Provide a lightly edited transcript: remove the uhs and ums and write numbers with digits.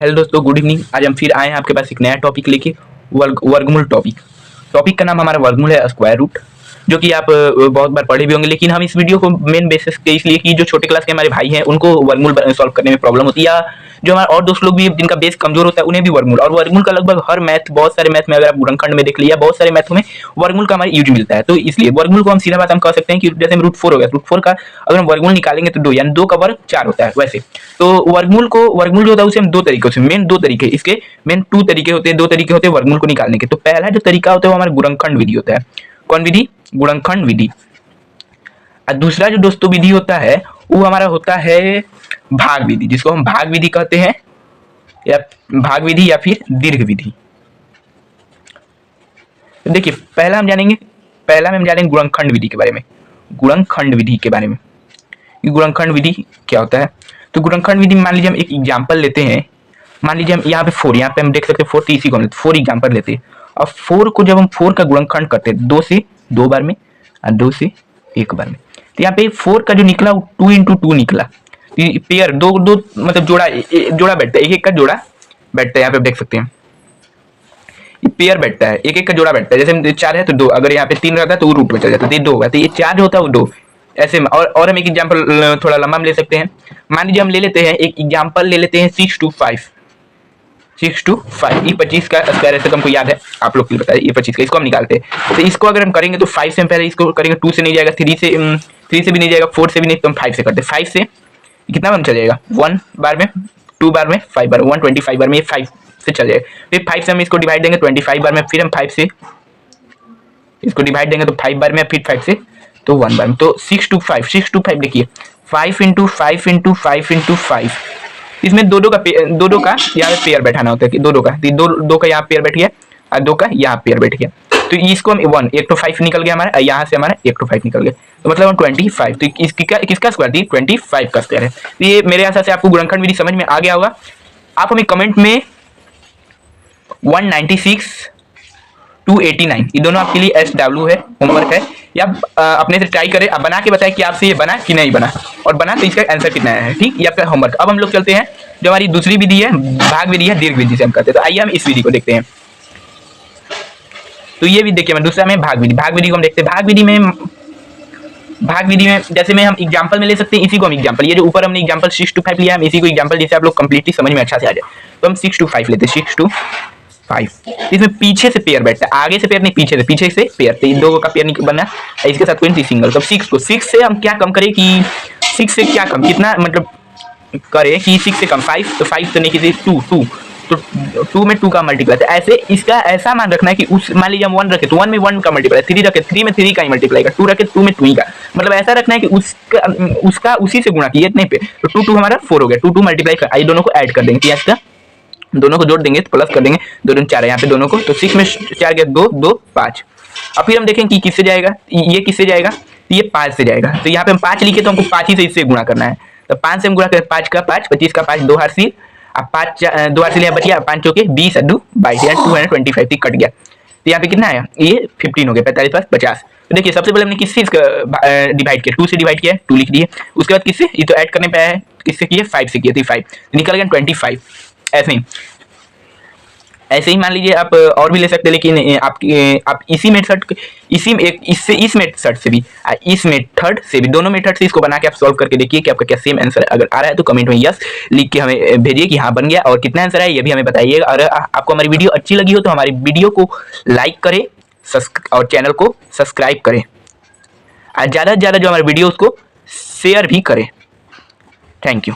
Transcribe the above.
Hello दोस्तों, good evening. आज हम फिर आए हैं आपके पास एक नया टॉपिक लेके, वर्गमूल टॉपिक। टॉपिक का नाम हमारा वर्गमूल है, स्क्वायर रूट, जो कि आप बहुत बार पढ़े भी होंगे। लेकिन हम इस वीडियो को मेन बेसिस के इसलिए कि जो छोटे क्लास के हमारे भाई हैं उनको वर्गमूल सॉल्व करने में प्रॉब्लम होती है, या जो हमारे और दोस्त लोग भी जिनका बेस कमजोर होता है उन्हें भी वर्गमूल। और वर्गमूल का लगभग हर मैथ, बहुत सारे मैथ में, अगर आप गुणनखंड में देख लिया, बहुत सारे मैथों में वर्गमूल का हमारे यूज मिलता है। तो इसलिए वर्गमूल को हम सीधा बात हम कह सकते हैं कि जैसे रूट 4 हो गया, रूट 4 का अगर हम वर्गमूल निकालेंगे तो 2, यानी 2 का वर्ग 4 होता है। वैसे तो वर्गमूल जो होता है उसे हम दो तरीकों से, मेन दो तरीके, इसके मेन 2 तरीके होते हैं, 2 तरीके होते हैं वर्गमूल को निकालने के। तो पहला जो तरीका होता है वो हमारा गुणनखंड विधि होता है। कौन विधि? गुणनखंड विधि। और दूसरा जो दोस्तों विधि होता है वो हमारा होता है भाग विधि, जिसको हम भाग विधि कहते हैं, या भाग विधि या फिर दीर्घ विधि। तो देखिए, पहला हम जानेंगे गुणनखंड विधि के बारे में। गुणनखंड विधि के बारे में, गुणनखंड विधि क्या होता है? तो गुणनखंड विधि में मान लीजिए हम एक एग्जांपल लेते हैं। मान लीजिए हम यहाँ पे 4, यहाँ पे हम देख सकते हैं 4, इसी को हम 4 एग्जांपल लेते हैं। और 4 को जब हम 4 का गुणनखंड करते हैं 2 से 2 बार में और 2 से 1 बार में, तो यहाँ पे 4 का जो निकला वो 2 into 2 निकला। पेयर दो मतलब जोड़ा बैठता है, एक का जोड़ा बैठता है। यहाँ पे देख सकते हैं पेयर बैठता है, एक का जोड़ा बैठता है। जैसे 4 है तो 2, अगर यहाँ पे 3 रहता है तो वो रूट में चल जाता है, तो 2 होगा। तो ये 4 जो होता है वो 2 ऐसे में। और हम एक एग्जांपल थोड़ा लंबा में ले सकते हैं। मान लीजिए हम ले लेते हैं एक एग्जांपल, ले लेते हैं 6 to 5। 6 to 5 ये 25 का स्क्वायर है, तो हमको याद है, आप लोग को बताइए ये 25 का, इसको हम निकालते हैं। तो इसको अगर हम करेंगे तो 5 से हम पहले इसको करेंगे, 2 से नहीं जाएगा, 3 से भी नहीं जाएगा, 4 से भी नहीं, तो हम 5 से करते हैं। 5 से कितना बार चल जाएगा? 1 बार में, 2 बार में, 5 बार, 125 बार में, ये 5 से चल जाएगा। फिर 5 से हम इसको डिवाइड देंगे 25 बार में, फिर हम 5 से इसको डिवाइड देंगे तो 5 बार में, फिर 5 से तो 1 बार में। तो 6 to 5 देखिए, 5 into 5 into 5 into 5। इसमें दो का यहाँ पे पेयर बैठाना होता है कि दो का, दो का यहाँ पेयर बैठ गया और 2 का यहाँ पेयर बैठ गया। तो इसको हम 1 to 5 निकल गया हमारा, यहाँ से हमारा 1 to 5 निकल गया, तो मतलब हम 25। तो किसका स्क्वायर थी? 25 का स्क्वायर है। तो ये मेरे हिसाब से आपको गुणनखंड विधि समझ में आ गया होगा। आप हमें कमेंट में 196 to 89 ये दोनों आपके लिए SW है, होमवर्क है, या अपने से ट्राई करें, आप बना के बताएं कि आपसे ये बना कि नहीं बना, और बना तो इसका आंसर कितना है, ठीक, ये आपका होमवर्क। अब हम लोग चलते हैं जो हमारी दूसरी विधि है, भाग विधि है, दीर्घ विधि से हम करते हैं। तो आइए हम इस विधि को देखते हैं। तो ये भी देखिए, मैं दूसरा में भाग विधि को हम देखते हैं। भाग विधि में जैसे में हम एग्जांपल में ले सकते हैं, इसी को हम एग्जांपल, ये जो ऊपर हमने एग्जांपल 6 to 5 लिया, हम इसी को एग्जांपल जिससे आप लोग कंप्लीटली समझ में अच्छा से आ जाए, तो हम 6 to 5 लेते हैं। 6 to 5 इसमें पीछे से पेयर बैठता है, आगे से पेयर नहीं, पीछे से पेयर। तो 2 का पेयर नहीं बना, इसके साथ कोई सिंगल। तो 6 से हम क्या कम करें कि 6 से क्या कम, कितना मतलब करें कि 6 से कम 5, तो 5 तो नहीं, किसी 2 तो 2 में 2 का मल्टीप्लाई। तो ऐसे इसका ऐसा मान रखना है कि उस, मान लीजिए हम 1 रखे तो 1 में 1 का मल्टीप्लाई, 3 रखे 3 में 3 का ही मल्टीप्लाई का, 2 रखे 2 में 2 ही का, मतलब ऐसा रखना है कि उसका उसी से गुणा किया इतने पे। तो 2 हमारा 4 हो गया, 2 मल्टीप्लाई कर, आई दोनों को ऐड कर देंगे, इसका दोनों को जोड़ देंगे तो प्लस कर देंगे, 2 2 4 है यहाँ पे दोनों को, तो 6 में 4 गया 2 2 5। अब फिर हम देखें कि किससे जाएगा, ये किससे जाएगा, तो ये 5 से जाएगा। तो यहाँ पे हम 5 लिखे तो हमको 5 ही से इससे गुणा करना है। तो 5 से हम गुणा करें, 5 का 5, 25 का 5, 2 हाथ से, अब 5 2 हाथ से लिया, बचिया 5 चौके 20 और 2 22, यानी 225 कट गया। तो यहाँ पे कितना आया, ये 15 हो गया, 45 + 50। तो देखिए, सबसे पहले हमने किससे इसका डिवाइड किया, 2 से डिवाइड किया, 2 लिख दिए। उसके बाद किससे, ये तो ऐड करने पे आया है, किससे किए, 5 से किए, तो 5 निकल गया 25। ऐसे ही मान लीजिए आप और भी ले सकते हैं, लेकिन आप इसी मेथड, इस मेथड से भी, इस मेथड से भी, दोनों मेथड से इसको बना के आप सॉल्व करके देखिए कि आपका क्या सेम आंसर है। अगर आ रहा है तो कमेंट में यस लिख के हमें भेजिए कि हाँ बन गया, और कितना आंसर है ये भी हमें बताइएगा। और आपको हमारी वीडियो अच्छी लगी हो तो हमारी वीडियो को लाइक करें और चैनल को सब्सक्राइब करें, और ज़्यादा से ज़्यादा जो हमारे वीडियो उसको शेयर भी करें। Thank you.